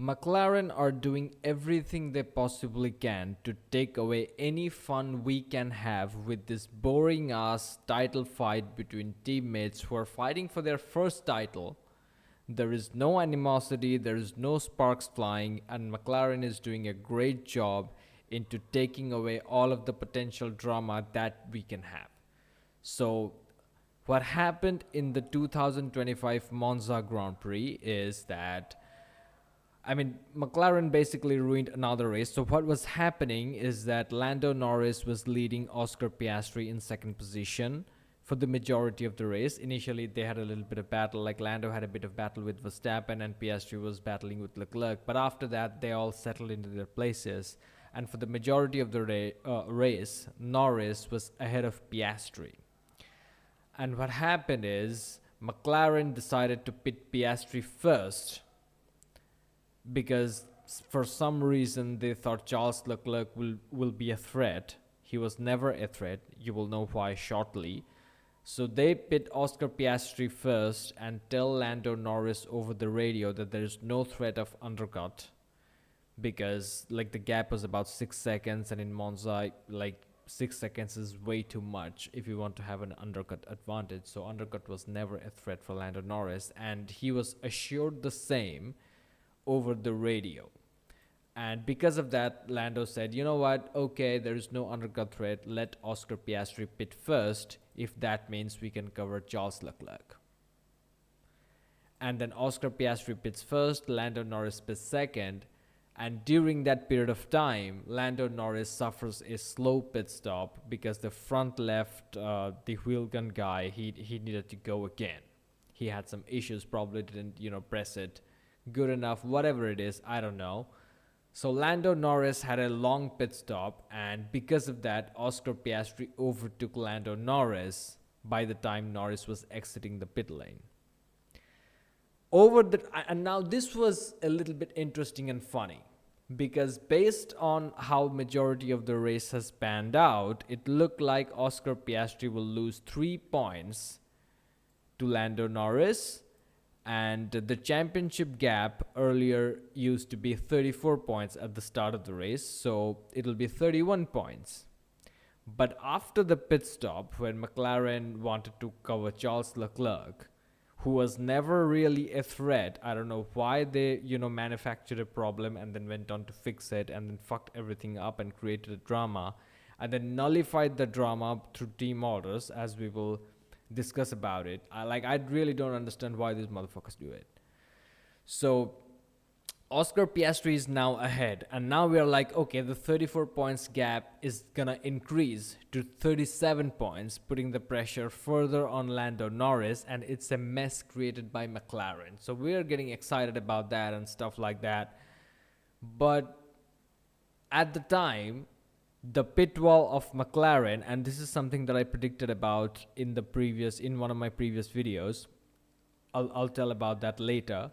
McLaren are doing everything they possibly can to take away any fun we can have with this boring ass title fight between teammates who are fighting for their first title. There is no animosity, there is no sparks flying, and McLaren is doing a great job into taking away all of the potential drama that we can have. So, what happened in the 2025 Monza Grand Prix is that McLaren basically ruined another race. So what was happening is that Lando Norris was leading Oscar Piastri in second position for the majority of the race. Initially, they had a little bit of battle, like Lando had a bit of battle with Verstappen and Piastri was battling with Leclerc. But after that, they all settled into their places. And for the majority of the race, Norris was ahead of Piastri. And what happened is McLaren decided to pit Piastri first because for some reason they thought Charles Leclerc will be a threat. He was never a threat. You will know why shortly. So they pit Oscar Piastri first and tell Lando Norris over the radio that there is no threat of undercut because like the gap was about 6 seconds, and in Monza 6 seconds is way too much if you want to have an undercut advantage. So undercut was never a threat for Lando Norris, and he was assured the same over the radio. And because of that, Lando said, you know what, okay, there is no undercut threat, let Oscar Piastri pit first if that means we can cover Charles Leclerc. And then Oscar Piastri pits first, Lando Norris pits second, and during that period of time, Lando Norris suffers a slow pit stop because the front left, the wheel gun guy, he needed to go again. He had some issues, probably didn't, press it good enough, whatever it is, I don't know. So Lando Norris had a long pit stop, and because of that, Oscar Piastri overtook Lando Norris by the time Norris was exiting the pit lane. And now this was a little bit interesting and funny, because based on how majority of the race has panned out, it looked like Oscar Piastri will lose 3 points to Lando Norris, and the championship gap earlier used to be 34 points at the start of the race, so it'll be 31 points. But after the pit stop, when McLaren wanted to cover Charles Leclerc, who was never really a threat, I don't know why they, manufactured a problem and then went on to fix it and then fucked everything up and created a drama and then nullified the drama through team orders, as we will discuss about it. I really don't understand why these motherfuckers do it. So Oscar Piastri is now ahead, and now we are like, okay, the 34 points gap is gonna increase to 37 points, putting the pressure further on Lando Norris, and it's a mess created by McLaren. So we're getting excited about that and stuff like that. But at the time, the pit wall of McLaren, and this is something that I predicted about in one of my previous videos. I'll tell about that later.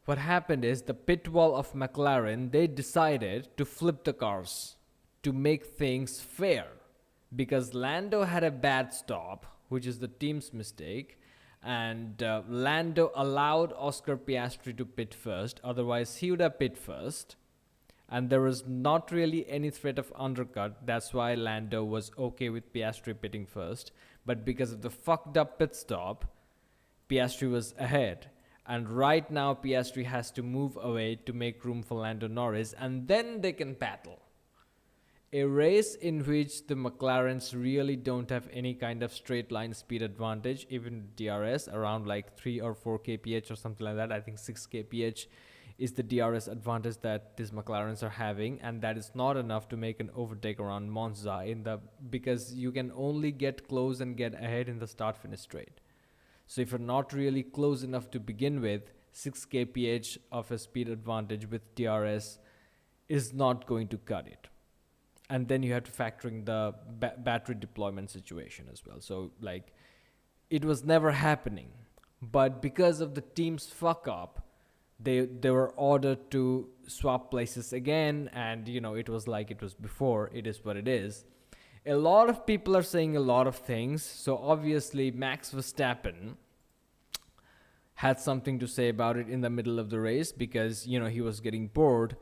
What happened is the pit wall of McLaren, they decided to flip the cars to make things fair, because Lando had a bad stop, which is the team's mistake, and Lando allowed Oscar Piastri to pit first, otherwise he would have pit first. And there was not really any threat of undercut. That's why Lando was okay with Piastri pitting first. But because of the fucked up pit stop, Piastri was ahead. And right now, Piastri has to move away to make room for Lando Norris, and then they can battle. A race in which the McLarens really don't have any kind of straight line speed advantage, even DRS around 3 or 4 kph or something like that. I think 6 kph is the DRS advantage that these McLarens are having, and that is not enough to make an overtake around Monza because you can only get close and get ahead in the start-finish straight. So if you're not really close enough to begin with, 6 kph of a speed advantage with DRS is not going to cut it. And then you have to factor in the battery deployment situation as well. So it was never happening. But because of the team's fuck up, they were ordered to swap places again, and it was like it was before. It is what it is. A lot of people are saying a lot of things. So obviously Max Verstappen had something to say about it in the middle of the race because, he was getting bored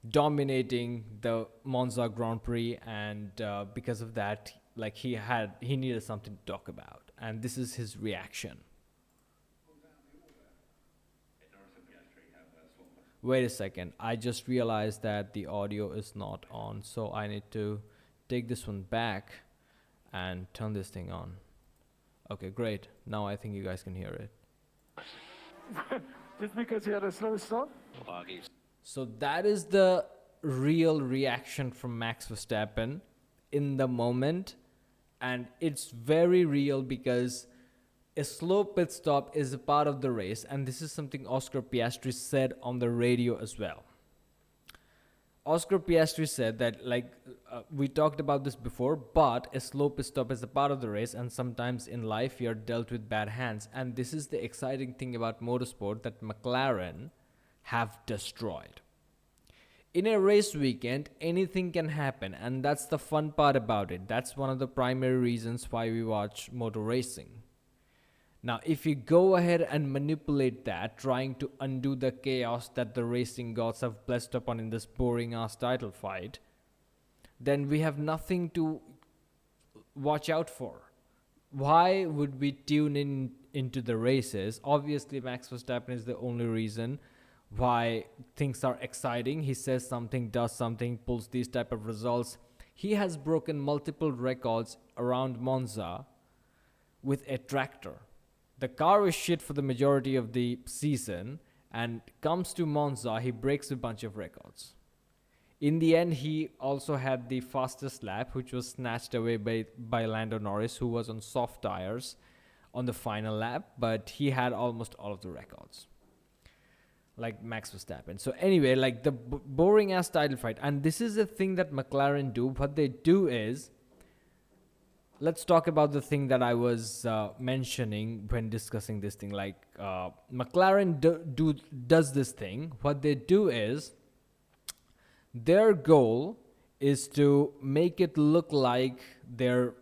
dominating the Monza Grand Prix, and because of that, like he needed something to talk about, and this is his reaction. Wait a second, I just realized that the audio is not on, so I need to take this one back and turn this thing on. Okay, great. Now I think you guys can hear it. Just because he had a slow start? So that is the real reaction from Max Verstappen in the moment. And it's very real because a slow pit stop is a part of the race. And this is something Oscar Piastri said on the radio as well. Oscar Piastri said that, we talked about this before, but a slow pit stop is a part of the race, and sometimes in life you're dealt with bad hands. And this is the exciting thing about motorsport that McLaren have destroyed. In a race weekend, anything can happen, and that's the fun part about it. That's one of the primary reasons why we watch motor racing. Now, if you go ahead and manipulate that, trying to undo the chaos that the racing gods have blessed upon in this boring ass title fight, then we have nothing to watch out for. Why would we tune into the races? Obviously, Max Verstappen is the only reason why things are exciting. He says something, does something, pulls these type of results. He has broken multiple records around Monza with a tractor. The car is shit for the majority of the season, and comes to Monza, he breaks a bunch of records. In the end, he also had the fastest lap, which was snatched away by Lando Norris, who was on soft tires on the final lap, but he had almost all of the records, like Max Verstappen. So anyway, like the boring ass title fight, and this is the thing that McLaren do. What they do is, let's talk about the thing that I was mentioning when discussing this thing. Like McLaren does this thing. What they do is, their goal is to make it look like they're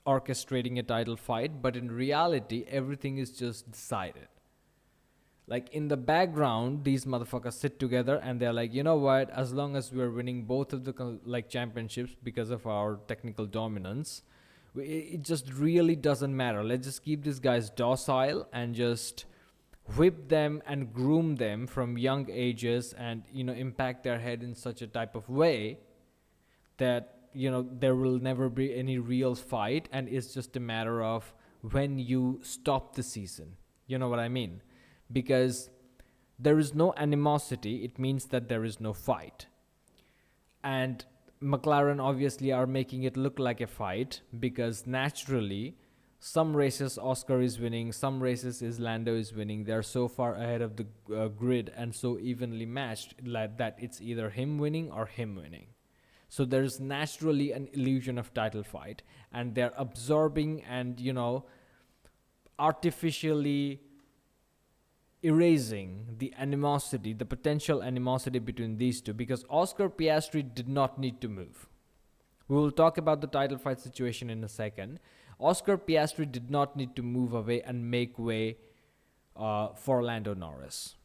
orchestrating a title fight, but in reality, everything is just decided. Like in the background, these motherfuckers sit together and they're like, you know what? As long as we're winning both of the championships because of our technical dominance, it just really doesn't matter. Let's just keep these guys docile and just whip them and groom them from young ages, and impact their head in such a type of way that there will never be any real fight, and it's just a matter of when you stop the season. You know what I mean? Because there is no animosity, it means that there is no fight. And McLaren obviously are making it look like a fight, because naturally some races Oscar is winning, some races is Lando is winning. They're so far ahead of the grid and so evenly matched that it's either him winning or him winning. So there's naturally an illusion of title fight, and they're absorbing and artificially erasing the animosity, the potential animosity between these two, because Oscar Piastri did not need to move. We will talk about the title fight situation in a second. Oscar Piastri did not need to move away and make way for Lando Norris.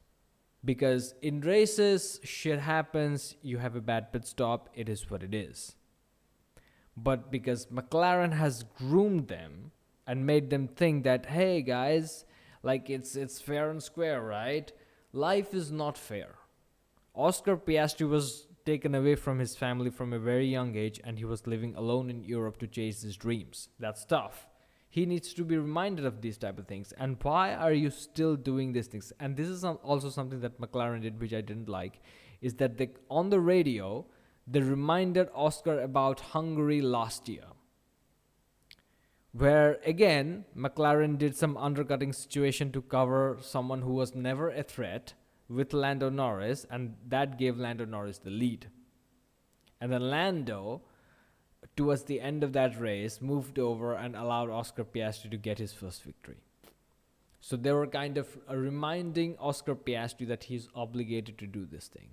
Because in races, shit happens, you have a bad pit stop, it is what it is. But because McLaren has groomed them and made them think that, hey guys, like it's fair and square, right? Life is not fair. Oscar Piastri was taken away from his family from a very young age, and he was living alone in Europe to chase his dreams. That's tough. He needs to be reminded of these type of things. And why are you still doing these things? And this is also something that McLaren did, which I didn't like, is that on the radio, they reminded Oscar about Hungary last year, where again McLaren did some undercutting situation to cover someone who was never a threat with Lando Norris, and that gave Lando Norris the lead. And then Lando, towards the end of that race, moved over and allowed Oscar Piastri to get his first victory. So they were kind of reminding Oscar Piastri that he's obligated to do this thing.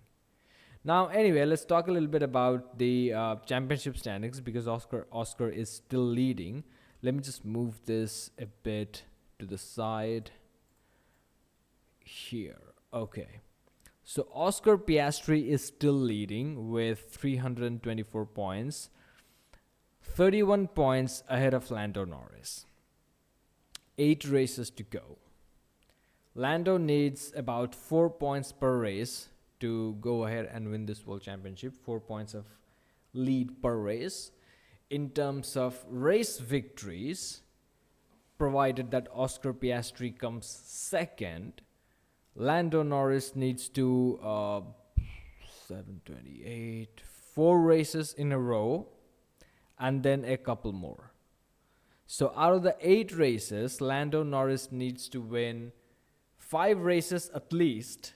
Now, anyway, let's talk a little bit about the championship standings, because Oscar is still leading. Let me just move this a bit to the side. here. Okay. So Oscar Piastri is still leading with 324 points, 31 points ahead of Lando Norris. 8 races to go. Lando needs about 4 points per race to go ahead and win this World Championship. 4 points of lead per race. In terms of race victories, provided that Oscar Piastri comes second, Lando Norris needs to 728, 4 races in a row, and then a couple more. So out of the 8 races, Lando Norris needs to win 5 races at least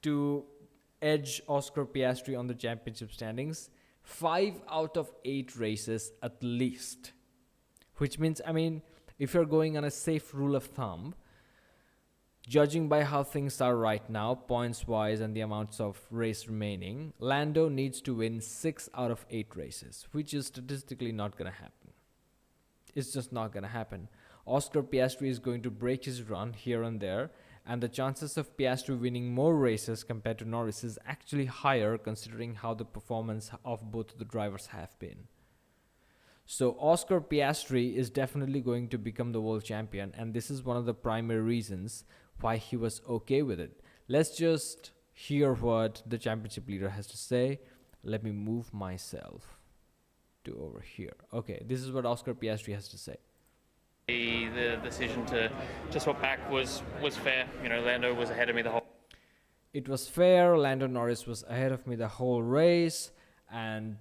to edge Oscar Piastri on the championship standings. 5 out of 8 races at least. Which means, I mean, if you're going on a safe rule of thumb, judging by how things are right now, points wise and the amounts of race remaining, Lando needs to win 6 out of 8 races, which is statistically not going to happen. It's just not going to happen. Oscar Piastri is going to break his run here and there, and the chances of Piastri winning more races compared to Norris is actually higher considering how the performance of both the drivers have been. So Oscar Piastri is definitely going to become the world champion, and this is one of the primary reasons why he was okay with it. Let's just hear what the championship leader has to say. Let me move myself to over here. Okay, this is what Oscar Piastri has to say. The decision to swap back was fair. You know, Lando was ahead of me the whole. It was fair. Lando Norris was ahead of me the whole race, and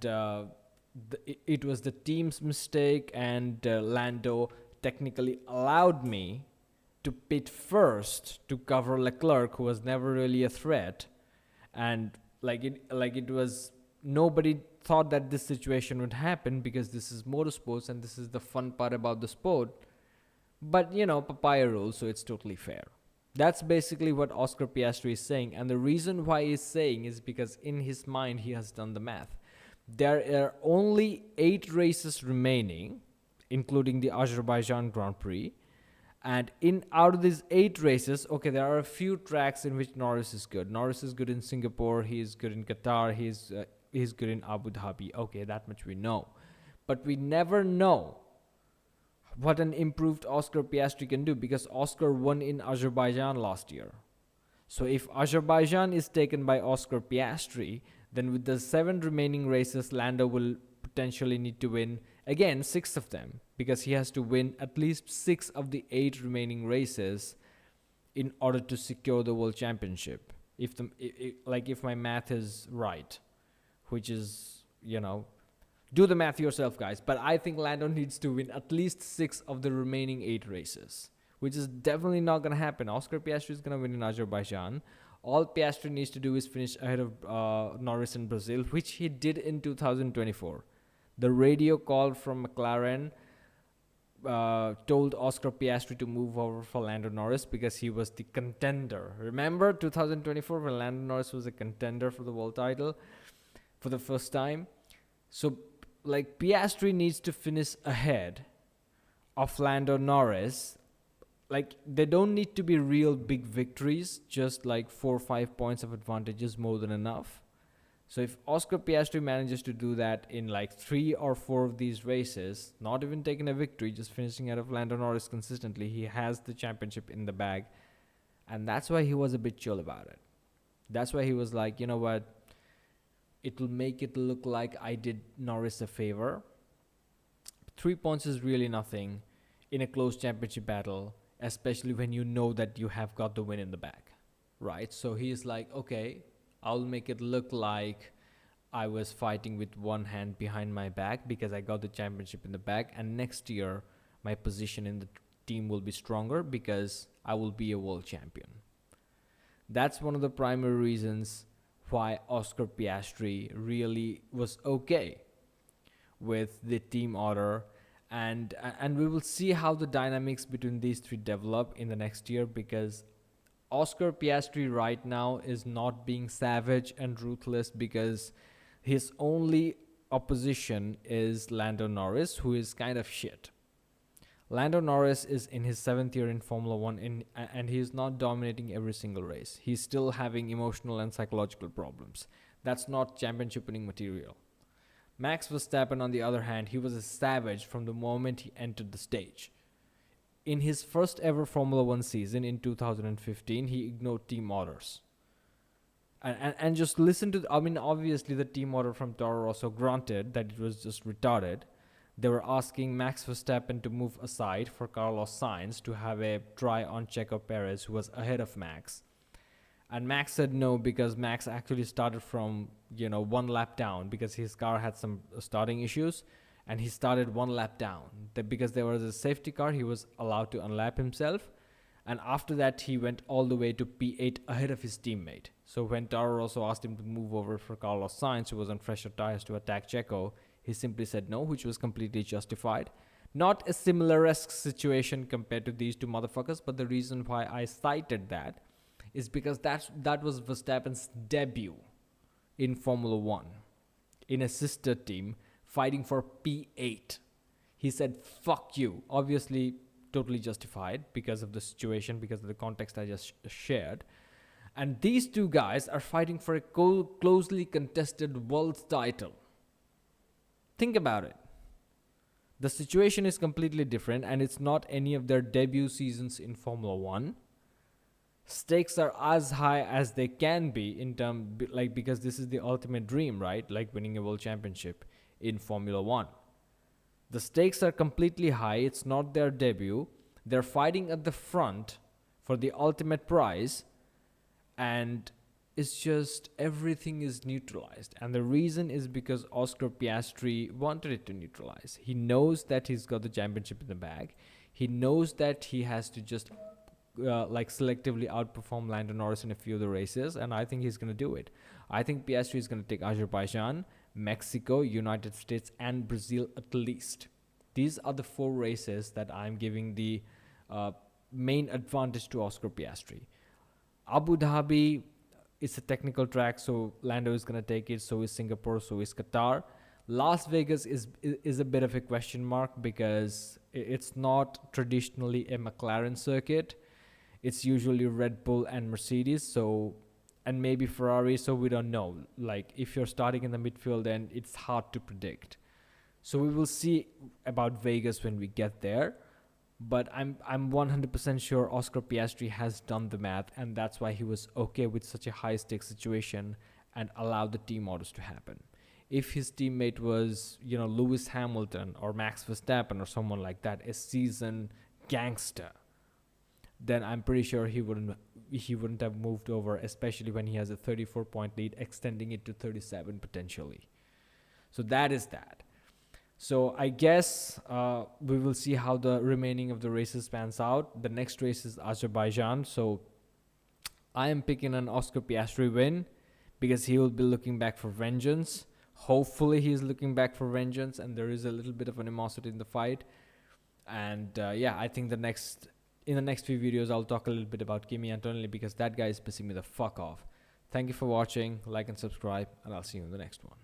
it was the team's mistake, and Lando technically allowed me to pit first to cover Leclerc, who was never really a threat, and it was, nobody thought that this situation would happen because this is motorsports and this is the fun part about the sport. But you know, papaya rules, so it's totally fair. That's basically what Oscar Piastri is saying, and the reason why he's saying is because in his mind he has done the math. There are only 8 races remaining, including the Azerbaijan Grand Prix. And out of these 8 races, okay, there are a few tracks in which Norris is good. Norris is good in Singapore, he is good in Qatar, he's good in Abu Dhabi. Okay, that much we know. But we never know what an improved Oscar Piastri can do, because Oscar won in Azerbaijan last year. So if Azerbaijan is taken by Oscar Piastri, then with the 7 remaining races, Lando will potentially need to win again 6 of them, because he has to win at least 6 of the 8 remaining races in order to secure the world championship. If my math is right, which is, you know, do the math yourself, guys. But I think Lando needs to win at least 6 of the remaining 8 races, which is definitely not going to happen. Oscar Piastri is going to win in Azerbaijan. All Piastri needs to do is finish ahead of Norris in Brazil, which he did in 2024. The radio call from McLaren told Oscar Piastri to move over for Lando Norris because he was the contender. Remember 2024 when Lando Norris was a contender for the world title for the first time? So, like, Piastri needs to finish ahead of Lando Norris. Like, they don't need to be real big victories, just like 4 or 5 points of advantage is more than enough. So if Oscar Piastri manages to do that in like 3 or 4 of these races, not even taking a victory, just finishing out of Lando Norris consistently, he has the championship in the bag. And that's why he was a bit chill about it. That's why he was like, you know what, it will make it look like I did Norris a favor. 3 points is really nothing in a close championship battle, especially when you know that you have got the win in the bag, right? So he's like, okay, I'll make it look like I was fighting with one hand behind my back because I got the championship in the bag, and next year my position in the team will be stronger because I will be a world champion. That's one of the primary reasons why Oscar Piastri really was okay with the team order, and we will see how the dynamics between these 3 develop in the next year, because Oscar Piastri right now is not being savage and ruthless because his only opposition is Lando Norris, who is kind of shit. Lando Norris is in his 7th year in Formula One, and he is not dominating every single race. He's still having emotional and psychological problems. That's not championship winning material. Max Verstappen, on the other hand, he was a savage from the moment he entered the stage. In his first ever Formula One season in 2015, he ignored team orders. And just listen to, I mean, obviously the team order from Toro Rosso, granted that it was just retarded. They were asking Max Verstappen to move aside for Carlos Sainz to have a try on Checo Perez, who was ahead of Max. And Max said no, because Max actually started from, 1 lap down, because his car had some starting issues, and he started 1 lap down. Because there was a safety car, he was allowed to unlap himself. And after that, he went all the way to P8 ahead of his teammate. So when Toro Rosso asked him to move over for Carlos Sainz, who was on fresher tires, to attack Checo, he simply said no, which was completely justified. Not a similar-esque situation compared to these two motherfuckers, but the reason why I cited that is because that was Verstappen's debut in Formula One, in a sister team, fighting for P8. He said, fuck you. Obviously, totally justified because of the situation, because of the context I just shared. And these two guys are fighting for a closely contested world title. Think about it. The situation is completely different, and it's not any of their debut seasons in Formula One. Stakes are as high as they can be because this is the ultimate dream, right? Like winning a world championship in Formula One. The stakes are completely high. It's not their debut. They're fighting at the front for the ultimate prize, and it's just everything is neutralized. And the reason is because Oscar Piastri wanted it to neutralize. He knows that he's got the championship in the bag. He knows that he has to just selectively outperform Lando Norris in a few of the races, and I think he's going to do it. I think Piastri is going to take Azerbaijan, Mexico, United States, and Brazil at least. These are the 4 races that I'm giving the main advantage to Oscar Piastri. Abu Dhabi, it's a technical track, so Lando is going to take it. So is Singapore, so is Qatar. Las Vegas is a bit of a question mark because it's not traditionally a McLaren circuit. It's usually Red Bull and Mercedes, and maybe Ferrari, so we don't know. Like, if you're starting in the midfield, then it's hard to predict. So we will see about Vegas when we get there. But I'm 100% sure Oscar Piastri has done the math, and that's why he was okay with such a high-stakes situation and allowed the team orders to happen. If his teammate was, Lewis Hamilton or Max Verstappen or someone like that, a seasoned gangster, then I'm pretty sure he wouldn't have moved over, especially when he has a 34-point lead, extending it to 37 potentially. So that is that. So I guess we will see how the remaining of the races pans out. The next race is Azerbaijan. So I am picking an Oscar Piastri win because he will be looking back for vengeance. Hopefully he's looking back for vengeance, and there is a little bit of animosity in the fight. And I think in the next few videos, I'll talk a little bit about Kimi Antonelli because that guy is pissing me the fuck off. Thank you for watching. Like and subscribe, and I'll see you in the next one.